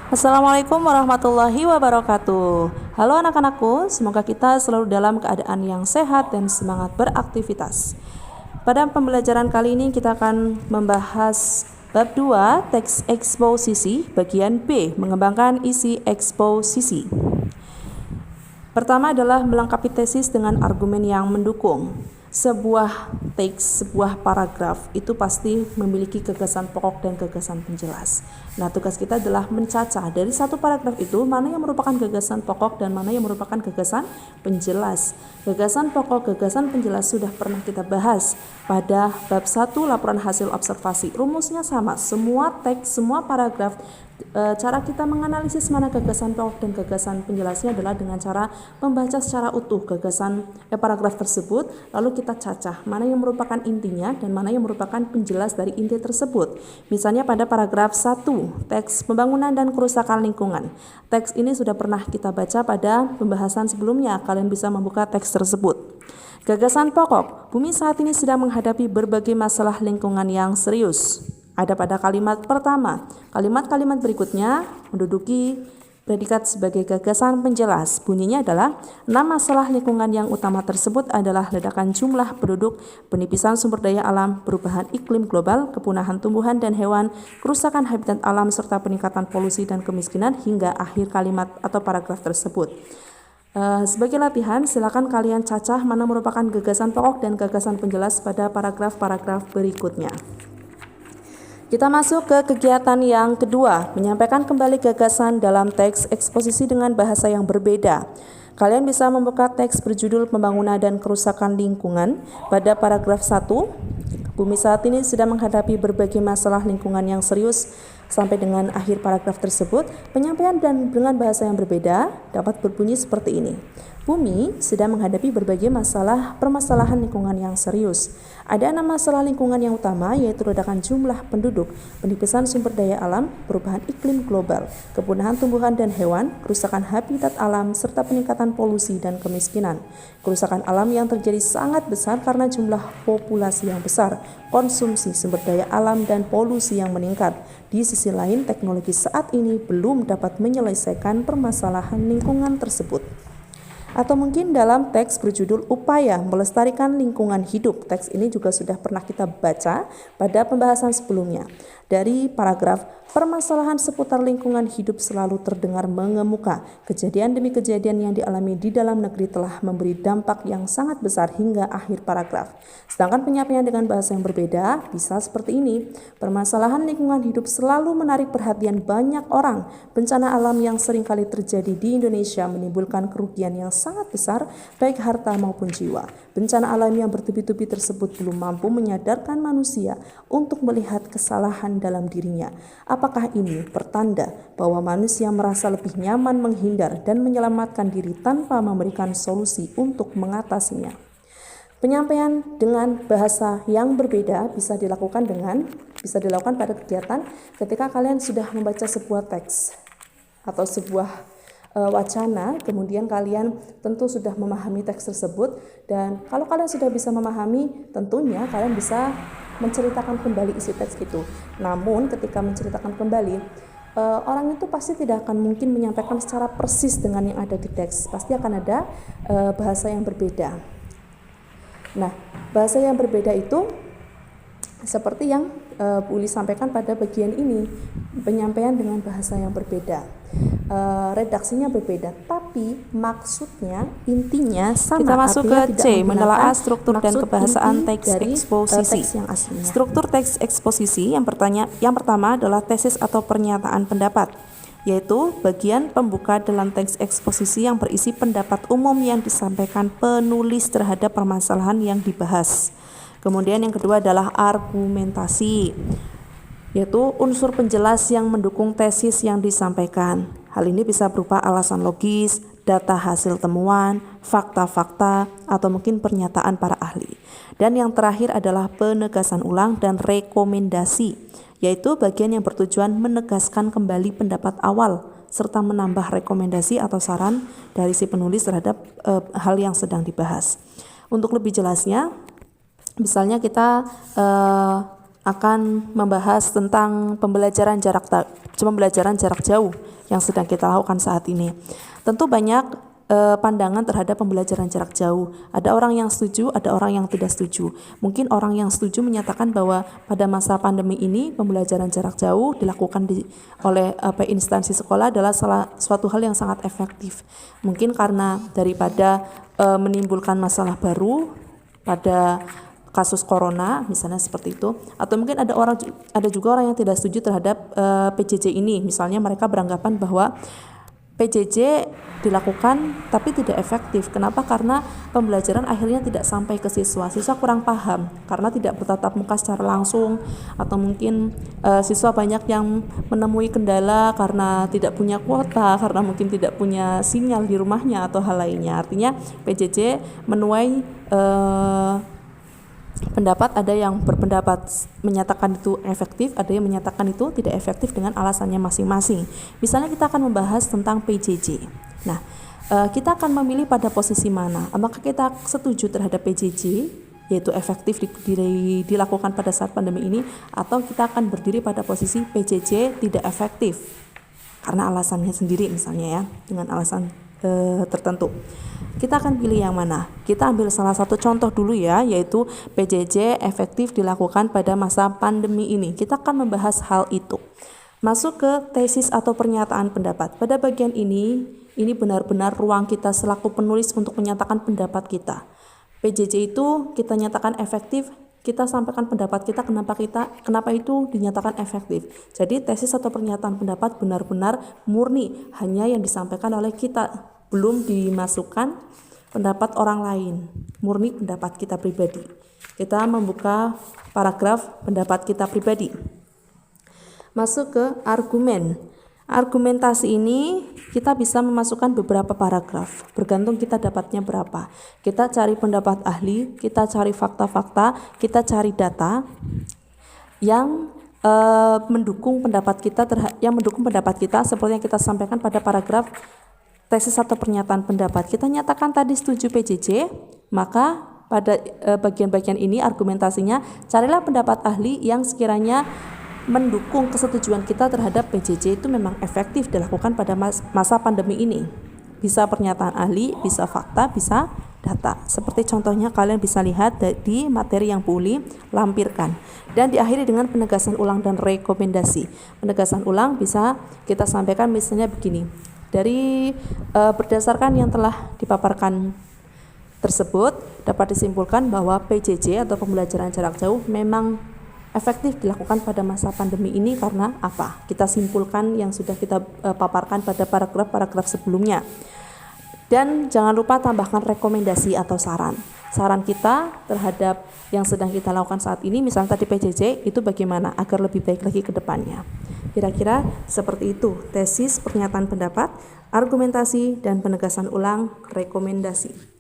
Assalamualaikum warahmatullahi wabarakatuh. Halo anak-anakku, semoga kita selalu dalam keadaan yang sehat dan semangat beraktivitas. Pada pembelajaran kali ini kita akan membahas bab 2 teks eksposisi bagian B, mengembangkan isi eksposisi. Pertama adalah melengkapi tesis dengan argumen yang mendukung. Sebuah teks, sebuah paragraf itu pasti memiliki gagasan pokok dan gagasan penjelas. Nah, tugas kita adalah mencacah dari satu paragraf itu mana yang merupakan gagasan pokok dan mana yang merupakan gagasan penjelas. Gagasan pokok, gagasan penjelas sudah pernah kita bahas pada bab 1 laporan hasil observasi. Rumusnya sama, semua teks, semua paragraf. Cara kita menganalisis mana gagasan pokok dan gagasan penjelasnya adalah dengan cara membaca secara utuh paragraf tersebut, lalu kita cacah mana yang merupakan intinya dan mana yang merupakan penjelas dari inti tersebut. Misalnya pada paragraf 1, teks pembangunan dan kerusakan lingkungan. Teks ini sudah pernah kita baca pada pembahasan sebelumnya, kalian bisa membuka teks tersebut. Gagasan pokok, bumi saat ini sedang menghadapi berbagai masalah lingkungan yang serius. Ada pada kalimat pertama. Kalimat-kalimat berikutnya menduduki predikat sebagai gagasan penjelas. Bunyinya adalah 6 masalah lingkungan yang utama tersebut adalah ledakan jumlah penduduk, penipisan sumber daya alam, perubahan iklim global, kepunahan tumbuhan dan hewan, kerusakan habitat alam, serta peningkatan polusi dan kemiskinan hingga akhir kalimat atau paragraf tersebut. Sebagai latihan, silakan kalian cacah mana merupakan gagasan pokok dan gagasan penjelas pada paragraf-paragraf berikutnya. Kita masuk ke kegiatan yang kedua, menyampaikan kembali gagasan dalam teks eksposisi dengan bahasa yang berbeda. Kalian bisa membuka teks berjudul Pembangunan dan Kerusakan Lingkungan pada paragraf 1. Bumi saat ini sedang menghadapi berbagai masalah lingkungan yang serius. Sampai dengan akhir paragraf tersebut, penyampaian dan dengan bahasa yang berbeda dapat berbunyi seperti ini. Bumi sedang menghadapi berbagai permasalahan lingkungan yang serius. Ada 6 masalah lingkungan yang utama, yaitu ledakan jumlah penduduk, penipisan sumber daya alam, perubahan iklim global, kepunahan tumbuhan dan hewan, kerusakan habitat alam, serta peningkatan polusi dan kemiskinan. Kerusakan alam yang terjadi sangat besar karena jumlah populasi yang besar, konsumsi sumber daya alam, dan polusi yang meningkat. Di sisi lain, teknologi saat ini belum dapat menyelesaikan permasalahan lingkungan tersebut. Atau mungkin dalam teks berjudul Upaya Melestarikan Lingkungan Hidup. Teks ini juga sudah pernah kita baca pada pembahasan sebelumnya. Dari paragraf, permasalahan seputar lingkungan hidup selalu terdengar mengemuka. Kejadian demi kejadian yang dialami di dalam negeri telah memberi dampak yang sangat besar hingga akhir paragraf. Sedangkan penyampaian dengan bahasa yang berbeda bisa seperti ini. Permasalahan lingkungan hidup selalu menarik perhatian banyak orang. Bencana alam yang seringkali terjadi di Indonesia menimbulkan kerugian yang sangat besar, baik harta maupun jiwa. Bencana alam yang bertubi-tubi tersebut belum mampu menyadarkan manusia untuk melihat kesalahan dalam dirinya. Apakah ini pertanda bahwa manusia merasa lebih nyaman menghindar dan menyelamatkan diri tanpa memberikan solusi untuk mengatasinya? Penyampaian dengan bahasa yang berbeda bisa dilakukan pada kegiatan ketika kalian sudah membaca sebuah teks atau sebuah wacana, kemudian kalian tentu sudah memahami teks tersebut, dan kalau kalian sudah bisa memahami, tentunya kalian bisa menceritakan kembali isi teks itu. Namun ketika menceritakan kembali, orang itu pasti tidak akan mungkin menyampaikan secara persis dengan yang ada di teks, pasti akan ada bahasa yang berbeda. Nah, bahasa yang berbeda itu seperti yang Bu Uli sampaikan pada bagian ini, penyampaian dengan bahasa yang berbeda. Redaksinya berbeda, tapi maksudnya, intinya sama. Kita masuk ke C, menelaah struktur dan kebahasaan teks eksposisi. Struktur teks eksposisi yang pertama adalah tesis atau pernyataan pendapat, yaitu bagian pembuka dalam teks eksposisi yang berisi pendapat umum yang disampaikan penulis terhadap permasalahan yang dibahas. Kemudian yang kedua adalah argumentasi, yaitu unsur penjelas yang mendukung tesis yang disampaikan. Hal ini bisa berupa alasan logis, data hasil temuan, fakta-fakta, atau mungkin pernyataan para ahli. Dan yang terakhir adalah penegasan ulang dan rekomendasi, yaitu bagian yang bertujuan menegaskan kembali pendapat awal serta menambah rekomendasi atau saran dari si penulis terhadap hal yang sedang dibahas. Untuk lebih jelasnya, misalnya kita akan membahas tentang pembelajaran jarak jauh yang sedang kita lakukan saat ini. Tentu banyak pandangan terhadap pembelajaran jarak jauh. Ada orang yang setuju, ada orang yang tidak setuju. Mungkin orang yang setuju menyatakan bahwa pada masa pandemi ini pembelajaran jarak jauh dilakukan oleh instansi sekolah adalah suatu hal yang sangat efektif. Mungkin karena daripada menimbulkan masalah baru pada kasus corona misalnya seperti itu, atau mungkin ada juga orang yang tidak setuju terhadap PJJ ini. Misalnya mereka beranggapan bahwa PJJ dilakukan tapi tidak efektif. Kenapa? Karena pembelajaran akhirnya tidak sampai ke siswa. Siswa kurang paham karena tidak bertatap muka secara langsung, atau mungkin siswa banyak yang menemui kendala karena tidak punya kuota, karena mungkin tidak punya sinyal di rumahnya atau hal lainnya. Artinya PJJ menuai pendapat, ada yang berpendapat menyatakan itu efektif, ada yang menyatakan itu tidak efektif dengan alasannya masing-masing. Misalnya kita akan membahas tentang PJJ. Nah, kita akan memilih pada posisi mana. Apakah kita setuju terhadap PJJ, yaitu efektif dilakukan pada saat pandemi ini, atau kita akan berdiri pada posisi PJJ tidak efektif karena alasannya sendiri misalnya ya, dengan alasan tertentu. Kita akan pilih yang mana? Kita ambil salah satu contoh dulu ya, yaitu PJJ efektif dilakukan pada masa pandemi ini. Kita akan membahas hal itu. Masuk ke tesis atau pernyataan pendapat. Pada bagian ini benar-benar ruang kita selaku penulis untuk menyatakan pendapat kita. PJJ itu kita nyatakan efektif, kita sampaikan pendapat kita kenapa itu dinyatakan efektif. Jadi tesis atau pernyataan pendapat benar-benar murni, hanya yang disampaikan oleh kita, belum dimasukkan pendapat orang lain, murni pendapat kita pribadi. Kita membuka paragraf pendapat kita pribadi. Masuk ke argumen. Argumentasi ini kita bisa memasukkan beberapa paragraf, bergantung kita dapatnya berapa. Kita cari pendapat ahli, kita cari fakta-fakta, kita cari data yang mendukung pendapat kita seperti yang kita sampaikan pada paragraf tesis atau pernyataan pendapat. Kita nyatakan tadi setuju PJJ, maka pada bagian-bagian ini argumentasinya carilah pendapat ahli yang sekiranya mendukung kesetujuan kita terhadap PJJ itu memang efektif dilakukan pada masa pandemi ini. Bisa pernyataan ahli, bisa fakta, bisa data. Seperti contohnya kalian bisa lihat di materi yang Bu Uli lampirkan. Dan diakhiri dengan penegasan ulang dan rekomendasi. Penegasan ulang bisa kita sampaikan misalnya begini. Dari berdasarkan yang telah dipaparkan tersebut, dapat disimpulkan bahwa PJJ atau pembelajaran jarak jauh memang efektif dilakukan pada masa pandemi ini karena apa? Kita simpulkan yang sudah kita paparkan pada paragraf-paragraf sebelumnya. Dan jangan lupa tambahkan rekomendasi atau saran. Saran kita terhadap yang sedang kita lakukan saat ini, misalnya tadi PJJ, itu bagaimana agar lebih baik lagi ke depannya. Kira-kira seperti itu tesis, pernyataan pendapat, argumentasi, dan penegasan ulang, rekomendasi.